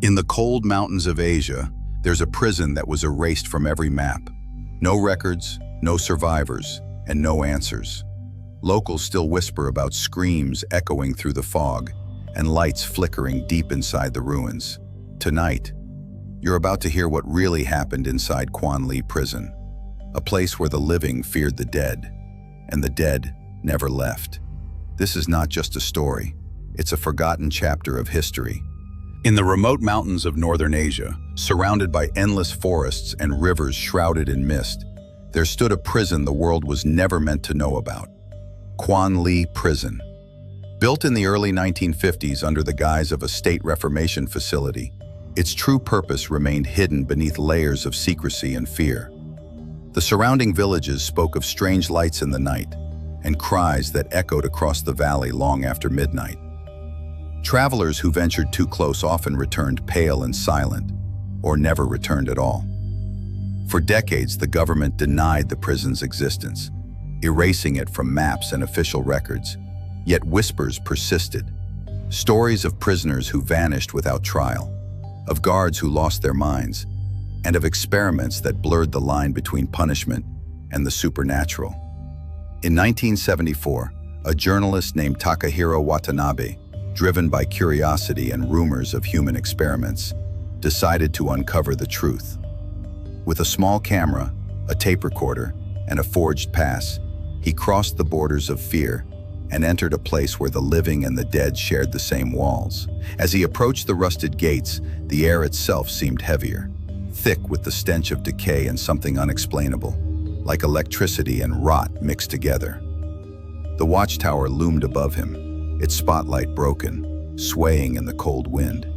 In the cold mountains of Asia, there's a prison that was erased from every map. No records, no survivors, and no answers. Locals still whisper about screams echoing through the fog and lights flickering deep inside the ruins. Tonight, you're about to hear what really happened inside Kwan-Li Prison, a place where the living feared the dead, and the dead never left. This is not just a story, it's a forgotten chapter of history. In the remote mountains of northern Asia, surrounded by endless forests and rivers shrouded in mist, there stood a prison the world was never meant to know about. Kwan-Li Prison. Built in the early 1950s under the guise of a state reformation facility, its true purpose remained hidden beneath layers of secrecy and fear. The surrounding villages spoke of strange lights in the night and cries that echoed across the valley long after midnight. Travelers who ventured too close often returned pale and silent, or never returned at all. For decades, the government denied the prison's existence, erasing it from maps and official records, yet whispers persisted. Stories of prisoners who vanished without trial, of guards who lost their minds, and of experiments that blurred the line between punishment and the supernatural. In 1974, a journalist named Takahiro Watanabe, driven by curiosity and rumors of human experiments, decided to uncover the truth. With a small camera, a tape recorder, and a forged pass, he crossed the borders of fear and entered a place where the living and the dead shared the same walls. As he approached the rusted gates, the air itself seemed heavier, thick with the stench of decay and something unexplainable, like electricity and rot mixed together. The watchtower loomed above him, its spotlight broken, swaying in the cold wind.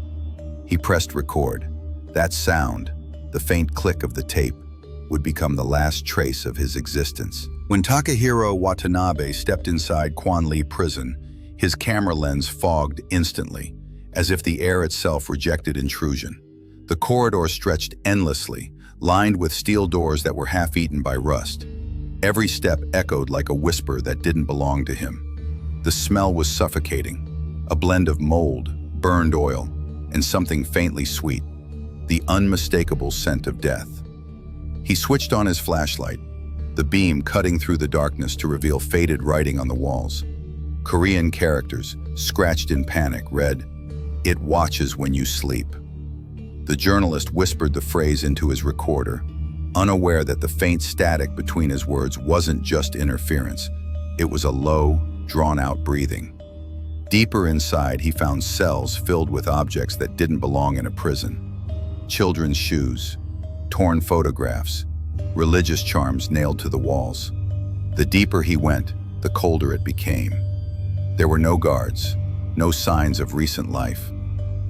He pressed record. That sound, the faint click of the tape, would become the last trace of his existence. When Takahiro Watanabe stepped inside Kwan-Li Prison, his camera lens fogged instantly, as if the air itself rejected intrusion. The corridor stretched endlessly, lined with steel doors that were half-eaten by rust. Every step echoed like a whisper that didn't belong to him. The smell was suffocating, a blend of mold, burned oil, and something faintly sweet, the unmistakable scent of death. He switched on his flashlight, the beam cutting through the darkness to reveal faded writing on the walls. Korean characters, scratched in panic, read, "It watches when you sleep." The journalist whispered the phrase into his recorder, unaware that the faint static between his words wasn't just interference. It was a low, drawn-out breathing. Deeper inside, he found cells filled with objects that didn't belong in a prison. Children's shoes, torn photographs, religious charms nailed to the walls. The deeper he went, the colder it became. There were no guards, no signs of recent life,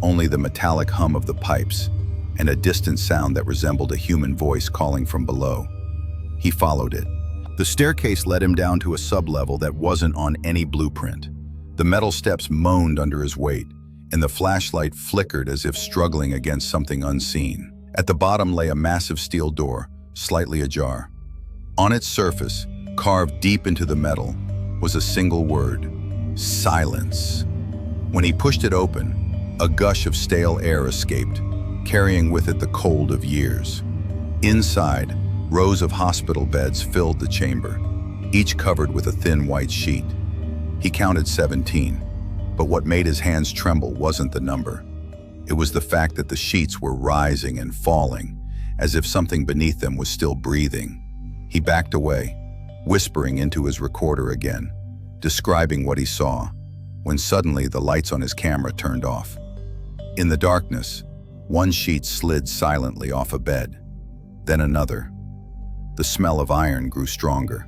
only the metallic hum of the pipes and a distant sound that resembled a human voice calling from below. He followed it. The staircase led him down to a sublevel that wasn't on any blueprint. The metal steps moaned under his weight, and the flashlight flickered as if struggling against something unseen. At the bottom lay a massive steel door, slightly ajar. On its surface, carved deep into the metal, was a single word: silence. When he pushed it open, a gush of stale air escaped, carrying with it the cold of years. Inside, rows of hospital beds filled the chamber, each covered with a thin white sheet. He counted 17, but what made his hands tremble wasn't the number. It was the fact that the sheets were rising and falling, as if something beneath them was still breathing. He backed away, whispering into his recorder again, describing what he saw, when suddenly the lights on his camera turned off. In the darkness, one sheet slid silently off a bed, then another. The smell of iron grew stronger.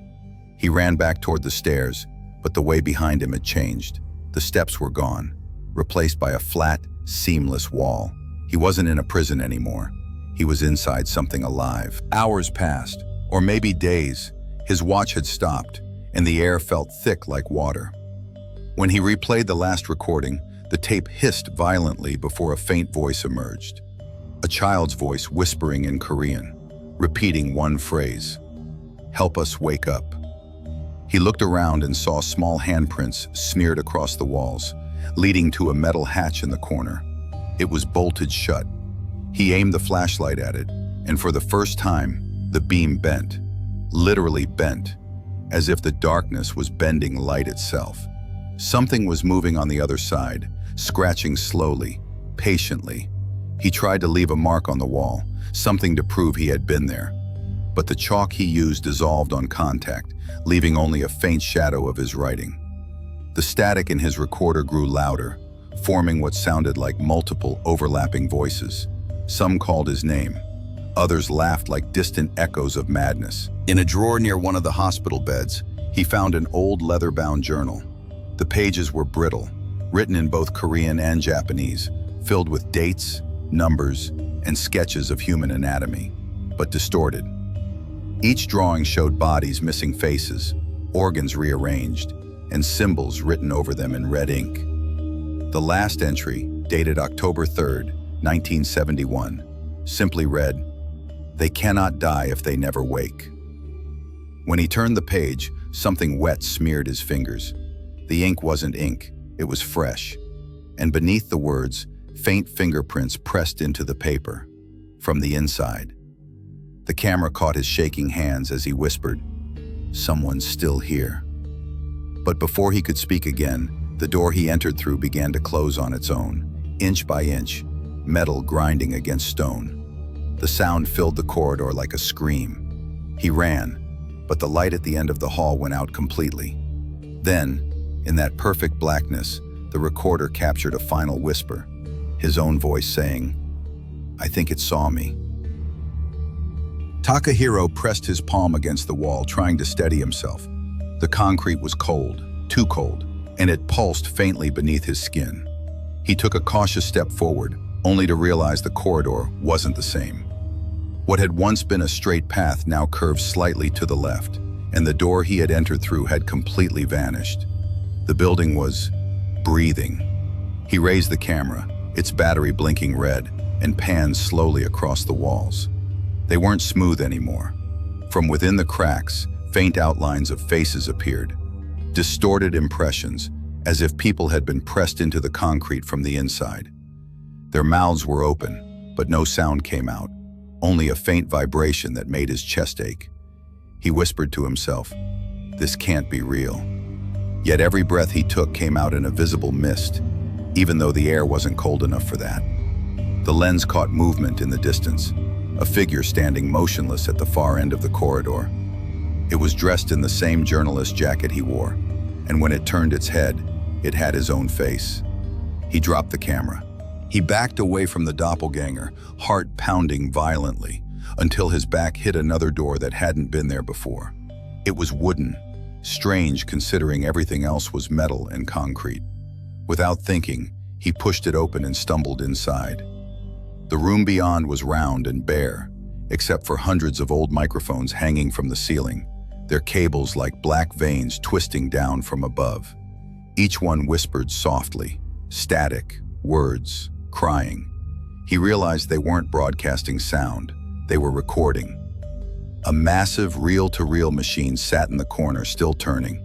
He ran back toward the stairs, but the way behind him had changed. The steps were gone, replaced by a flat, seamless wall. He wasn't in a prison anymore. He was inside something alive. Hours passed, or maybe days. His watch had stopped, and the air felt thick like water. When he replayed the last recording, the tape hissed violently before a faint voice emerged. A child's voice whispering in Korean, repeating one phrase: "Help us wake up." He looked around and saw small handprints smeared across the walls, leading to a metal hatch in the corner. It was bolted shut. He aimed the flashlight at it, and for the first time, the beam bent, literally bent, as if the darkness was bending light itself. Something was moving on the other side, scratching slowly, patiently. He tried to leave a mark on the wall, something to prove he had been there. But the chalk he used dissolved on contact, leaving only a faint shadow of his writing. The static in his recorder grew louder, forming what sounded like multiple overlapping voices. Some called his name. Others laughed like distant echoes of madness. In a drawer near one of the hospital beds, he found an old leather-bound journal. The pages were brittle, written in both Korean and Japanese, filled with dates, numbers, and sketches of human anatomy, but distorted. Each drawing showed bodies missing faces, organs rearranged, and symbols written over them in red ink. The last entry, dated October 3rd, 1971, simply read, "They cannot die if they never wake." When he turned the page, something wet smeared his fingers. The ink wasn't ink, it was fresh. And beneath the words, faint fingerprints pressed into the paper, from the inside. The camera caught his shaking hands as he whispered, "Someone's still here." But before he could speak again, the door he entered through began to close on its own, inch by inch, metal grinding against stone. The sound filled the corridor like a scream. He ran, but the light at the end of the hall went out completely. Then, in that perfect blackness, the recorder captured a final whisper, his own voice saying, "I think it saw me." Takahiro pressed his palm against the wall, trying to steady himself. The concrete was cold, too cold, and it pulsed faintly beneath his skin. He took a cautious step forward, only to realize the corridor wasn't the same. What had once been a straight path now curved slightly to the left, and the door he had entered through had completely vanished. The building was breathing. He raised the camera, its battery blinking red, and panned slowly across the walls. They weren't smooth anymore. From within the cracks, faint outlines of faces appeared, distorted impressions, as if people had been pressed into the concrete from the inside. Their mouths were open, but no sound came out, only a faint vibration that made his chest ache. He whispered to himself, "This can't be real." Yet every breath he took came out in a visible mist, even though the air wasn't cold enough for that. The lens caught movement in the distance, a figure standing motionless at the far end of the corridor. It was dressed in the same journalist jacket he wore, and when it turned its head, it had his own face. He dropped the camera. He backed away from the doppelganger, heart pounding violently, until his back hit another door that hadn't been there before. It was wooden, strange considering everything else was metal and concrete. Without thinking, he pushed it open and stumbled inside. The room beyond was round and bare, except for hundreds of old microphones hanging from the ceiling, their cables like black veins twisting down from above. Each one whispered softly, static, words, crying. He realized they weren't broadcasting sound, they were recording. A massive reel-to-reel machine sat in the corner, still turning.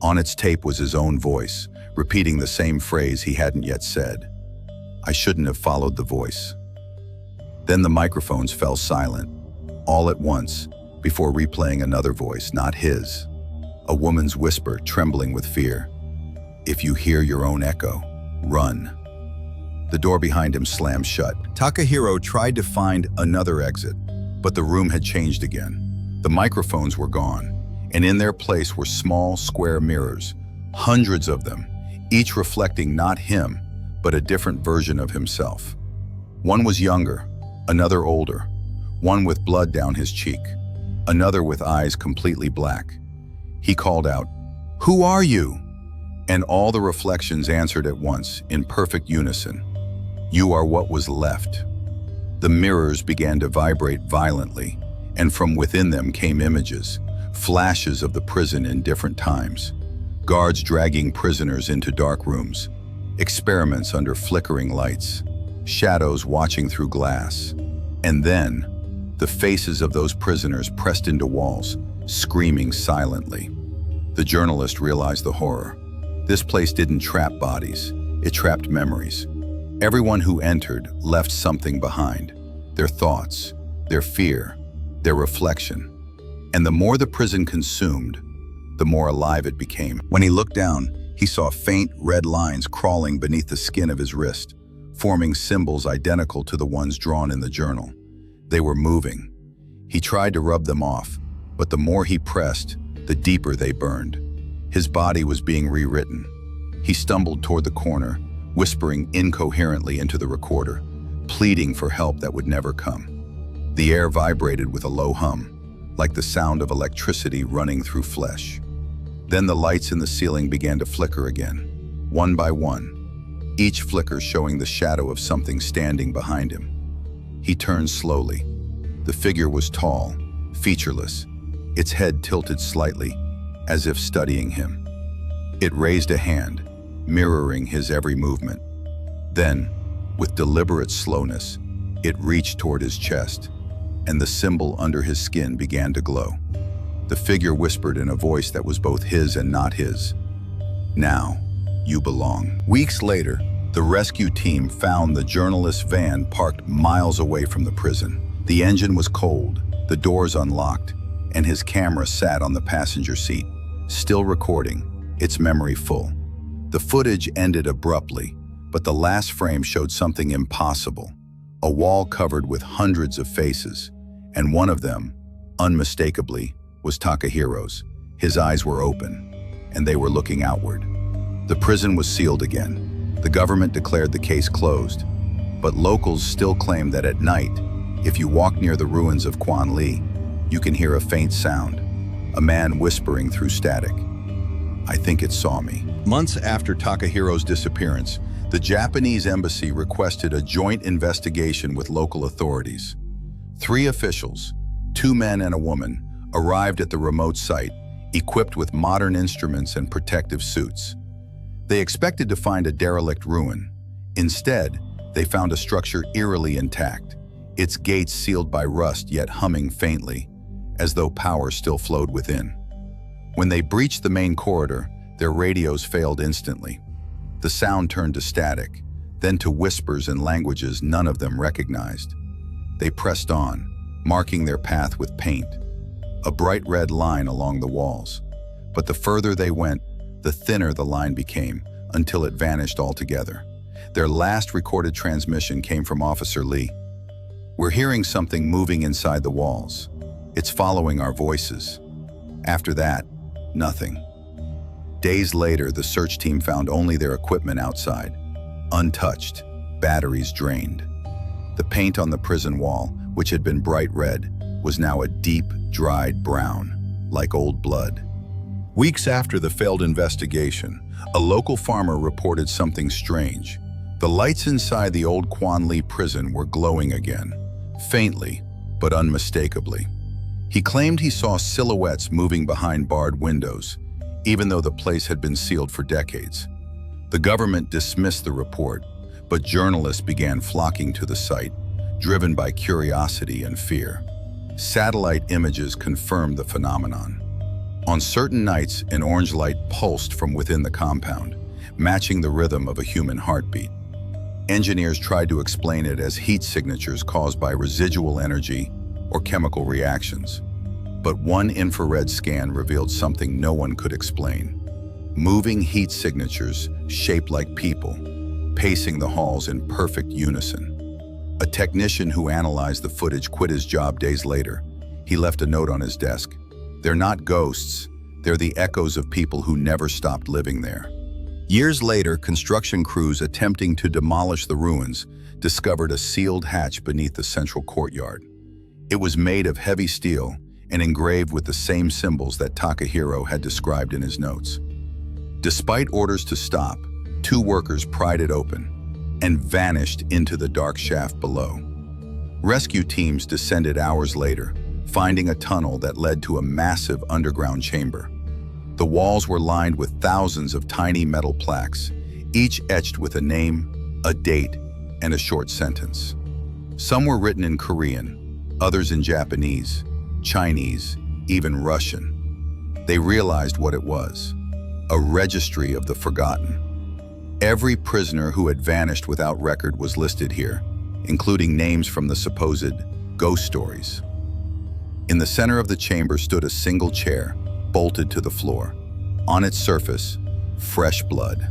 On its tape was his own voice, repeating the same phrase he hadn't yet said. "I shouldn't have followed the voice." Then the microphones fell silent, all at once, before replaying another voice, not his. A woman's whisper, trembling with fear. "If you hear your own echo, run." The door behind him slammed shut. Takahiro tried to find another exit, but the room had changed again. The microphones were gone, and in their place were small, square mirrors, hundreds of them, each reflecting not him, but a different version of himself. One was younger, another older, one with blood down his cheek, another with eyes completely black. He called out, "Who are you?" And all the reflections answered at once, in perfect unison. "You are what was left." The mirrors began to vibrate violently, and from within them came images, flashes of the prison in different times. Guards dragging prisoners into dark rooms, experiments under flickering lights, shadows watching through glass. And then, the faces of those prisoners pressed into walls, screaming silently. The journalist realized the horror. This place didn't trap bodies, it trapped memories. Everyone who entered left something behind, their thoughts, their fear, their reflection. And the more the prison consumed, the more alive it became. When he looked down, he saw faint red lines crawling beneath the skin of his wrist, forming symbols identical to the ones drawn in the journal. They were moving. He tried to rub them off, but the more he pressed, the deeper they burned. His body was being rewritten. He stumbled toward the corner, whispering incoherently into the recorder, pleading for help that would never come. The air vibrated with a low hum, like the sound of electricity running through flesh. Then the lights in the ceiling began to flicker again, one by one, each flicker showing the shadow of something standing behind him. He turned slowly. The figure was tall, featureless, its head tilted slightly, as if studying him. It raised a hand, mirroring his every movement. Then, with deliberate slowness, it reached toward his chest, and the symbol under his skin began to glow. The figure whispered in a voice that was both his and not his, "Now, you belong." Weeks later, the rescue team found the journalist's van parked miles away from the prison. The engine was cold, the doors unlocked, and his camera sat on the passenger seat, still recording, its memory full. The footage ended abruptly, but the last frame showed something impossible. A wall covered with hundreds of faces, and one of them, unmistakably, was Takahiro's. His eyes were open, and they were looking outward. The prison was sealed again. The government declared the case closed, but locals still claim that at night, if you walk near the ruins of Kwan-Li, you can hear a faint sound, a man whispering through static. "I think it saw me." Months after Takahiro's disappearance, the Japanese embassy requested a joint investigation with local authorities. 3 officials, 2 men and a woman, arrived at the remote site, equipped with modern instruments and protective suits. They expected to find a derelict ruin. Instead, they found a structure eerily intact, its gates sealed by rust yet humming faintly, as though power still flowed within. When they breached the main corridor, their radios failed instantly. The sound turned to static, then to whispers in languages none of them recognized. They pressed on, marking their path with paint, a bright red line along the walls. But the further they went, the thinner the line became, until it vanished altogether. Their last recorded transmission came from Officer Lee. "We're hearing something moving inside the walls. It's following our voices." After that, nothing. Days later, the search team found only their equipment outside, untouched, batteries drained. The paint on the prison wall, which had been bright red, was now a deep, dried brown, like old blood. Weeks after the failed investigation, a local farmer reported something strange. The lights inside the old Kwan-Li prison were glowing again, faintly, but unmistakably. He claimed he saw silhouettes moving behind barred windows, even though the place had been sealed for decades. The government dismissed the report, but journalists began flocking to the site, driven by curiosity and fear. Satellite images confirmed the phenomenon. On certain nights, an orange light pulsed from within the compound, matching the rhythm of a human heartbeat. Engineers tried to explain it as heat signatures caused by residual energy or chemical reactions. But one infrared scan revealed something no one could explain. Moving heat signatures shaped like people, pacing the halls in perfect unison. A technician who analyzed the footage quit his job days later. He left a note on his desk. "They're not ghosts, they're the echoes of people who never stopped living there." Years later, construction crews attempting to demolish the ruins discovered a sealed hatch beneath the central courtyard. It was made of heavy steel and engraved with the same symbols that Takahiro had described in his notes. Despite orders to stop, 2 workers pried it open and vanished into the dark shaft below. Rescue teams descended hours later, finding a tunnel that led to a massive underground chamber. The walls were lined with thousands of tiny metal plaques, each etched with a name, a date, and a short sentence. Some were written in Korean, others in Japanese, Chinese, even Russian. They realized what it was, a registry of the forgotten. Every prisoner who had vanished without record was listed here, including names from the supposed ghost stories. In the center of the chamber stood a single chair, bolted to the floor. On its surface, fresh blood.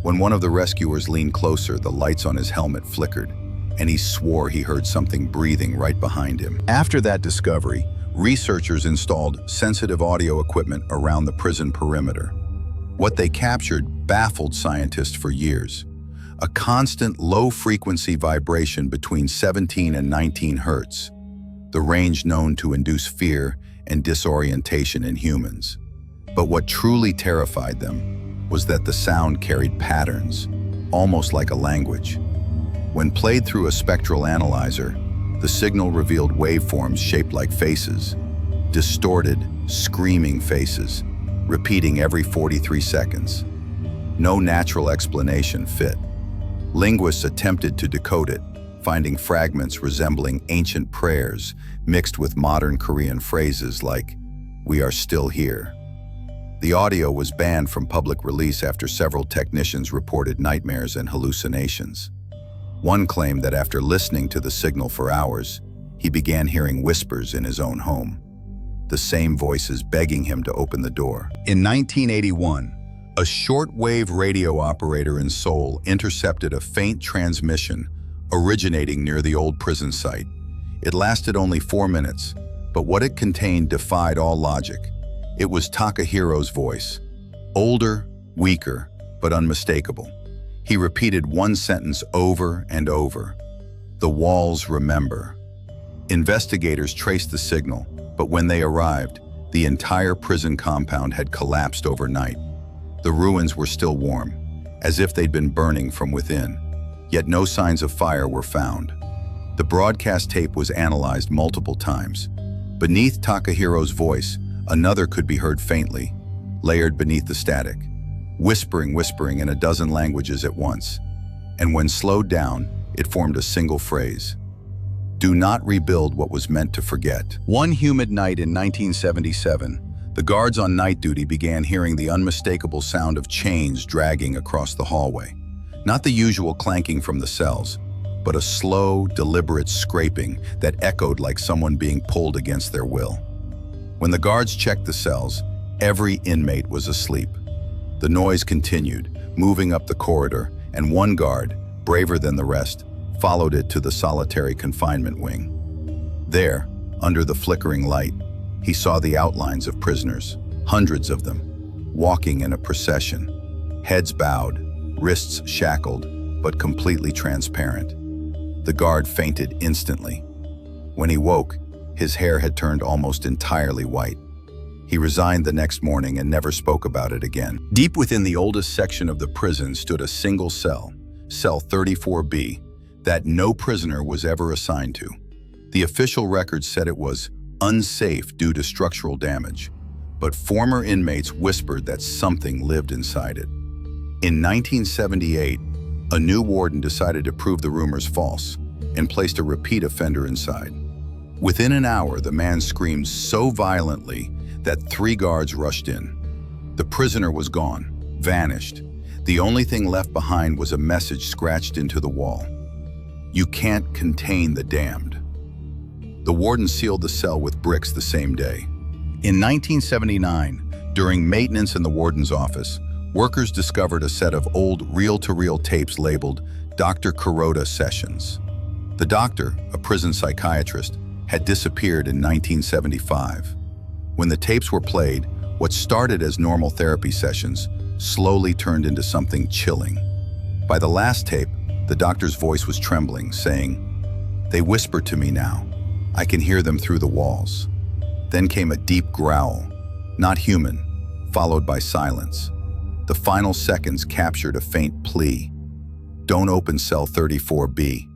When one of the rescuers leaned closer, the lights on his helmet flickered, and he swore he heard something breathing right behind him. After that discovery, researchers installed sensitive audio equipment around the prison perimeter. What they captured baffled scientists for years. A constant low-frequency vibration between 17 and 19 hertz, the range known to induce fear and disorientation in humans. But what truly terrified them was that the sound carried patterns, almost like a language. When played through a spectral analyzer, the signal revealed waveforms shaped like faces, distorted, screaming faces, repeating every 43 seconds. No natural explanation fit. Linguists attempted to decode it, finding fragments resembling ancient prayers mixed with modern Korean phrases like, "We are still here." The audio was banned from public release after several technicians reported nightmares and hallucinations. One claimed that after listening to the signal for hours, he began hearing whispers in his own home, the same voices begging him to open the door. In 1981, a shortwave radio operator in Seoul intercepted a faint transmission originating near the old prison site. It lasted only 4 minutes, but what it contained defied all logic. It was Takahiro's voice, older, weaker, but unmistakable. He repeated one sentence over and over. "The walls remember." Investigators traced the signal, but when they arrived, the entire prison compound had collapsed overnight. The ruins were still warm, as if they'd been burning from within, yet no signs of fire were found. The broadcast tape was analyzed multiple times. Beneath Takahiro's voice, another could be heard faintly, layered beneath the static, whispering in a dozen languages at once. And when slowed down, it formed a single phrase: "Do not rebuild what was meant to forget." One humid night in 1977, the guards on night duty began hearing the unmistakable sound of chains dragging across the hallway. Not the usual clanking from the cells, but a slow, deliberate scraping that echoed like someone being pulled against their will. When the guards checked the cells, every inmate was asleep. The noise continued, moving up the corridor, and one guard, braver than the rest, followed it to the solitary confinement wing. There, under the flickering light, he saw the outlines of prisoners, hundreds of them, walking in a procession, heads bowed, wrists shackled, but completely transparent. The guard fainted instantly. When he woke, his hair had turned almost entirely white. He resigned the next morning and never spoke about it again. Deep within the oldest section of the prison stood a single cell, cell 34B, that no prisoner was ever assigned to. The official record said it was unsafe due to structural damage, but former inmates whispered that something lived inside it. In 1978, a new warden decided to prove the rumors false and placed a repeat offender inside. Within an hour, the man screamed so violently that 3 guards rushed in. The prisoner was gone, vanished. The only thing left behind was a message scratched into the wall: "You can't contain the damned." The warden sealed the cell with bricks the same day. In 1979, during maintenance in the warden's office, workers discovered a set of old reel-to-reel tapes labeled Dr. Kuroda Sessions. The doctor, a prison psychiatrist, had disappeared in 1975. When the tapes were played, what started as normal therapy sessions slowly turned into something chilling. By the last tape, the doctor's voice was trembling, saying, "They whisper to me now. I can hear them through the walls." Then came a deep growl, not human, followed by silence. The final seconds captured a faint plea: "Don't open cell 34B."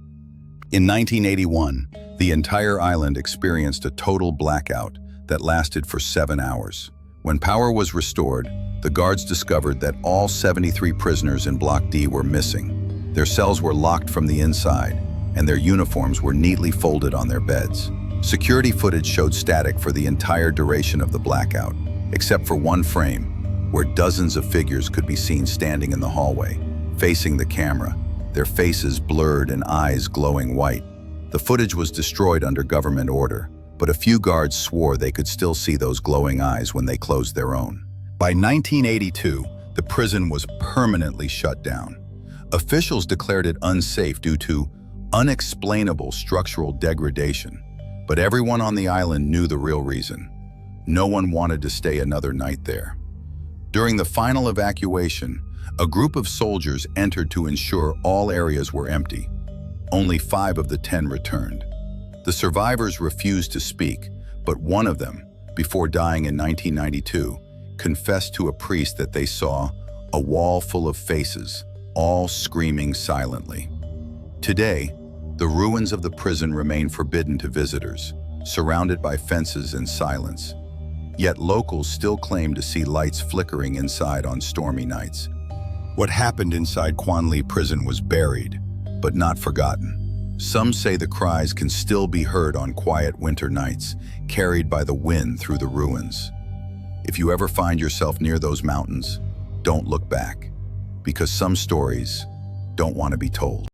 In 1981, the entire island experienced a total blackout that lasted for 7 hours. When power was restored, the guards discovered that all 73 prisoners in Block D were missing. Their cells were locked from the inside, and their uniforms were neatly folded on their beds. Security footage showed static for the entire duration of the blackout, except for one frame, where dozens of figures could be seen standing in the hallway. facing the camera, their faces blurred and eyes glowing white. The footage was destroyed under government order, but a few guards swore they could still see those glowing eyes when they closed their own. By 1982, the prison was permanently shut down. Officials declared it unsafe due to unexplainable structural degradation, but everyone on the island knew the real reason. No one wanted to stay another night there. During the final evacuation, a group of soldiers entered to ensure all areas were empty. Only 5 of the 10 returned. The survivors refused to speak, but one of them, before dying in 1992, confessed to a priest that they saw a wall full of faces, all screaming silently. Today, the ruins of the prison remain forbidden to visitors, surrounded by fences and silence. Yet locals still claim to see lights flickering inside on stormy nights. What happened inside Kwan-Li Prison was buried, but not forgotten. Some say the cries can still be heard on quiet winter nights, carried by the wind through the ruins. If you ever find yourself near those mountains, don't look back, because some stories don't want to be told.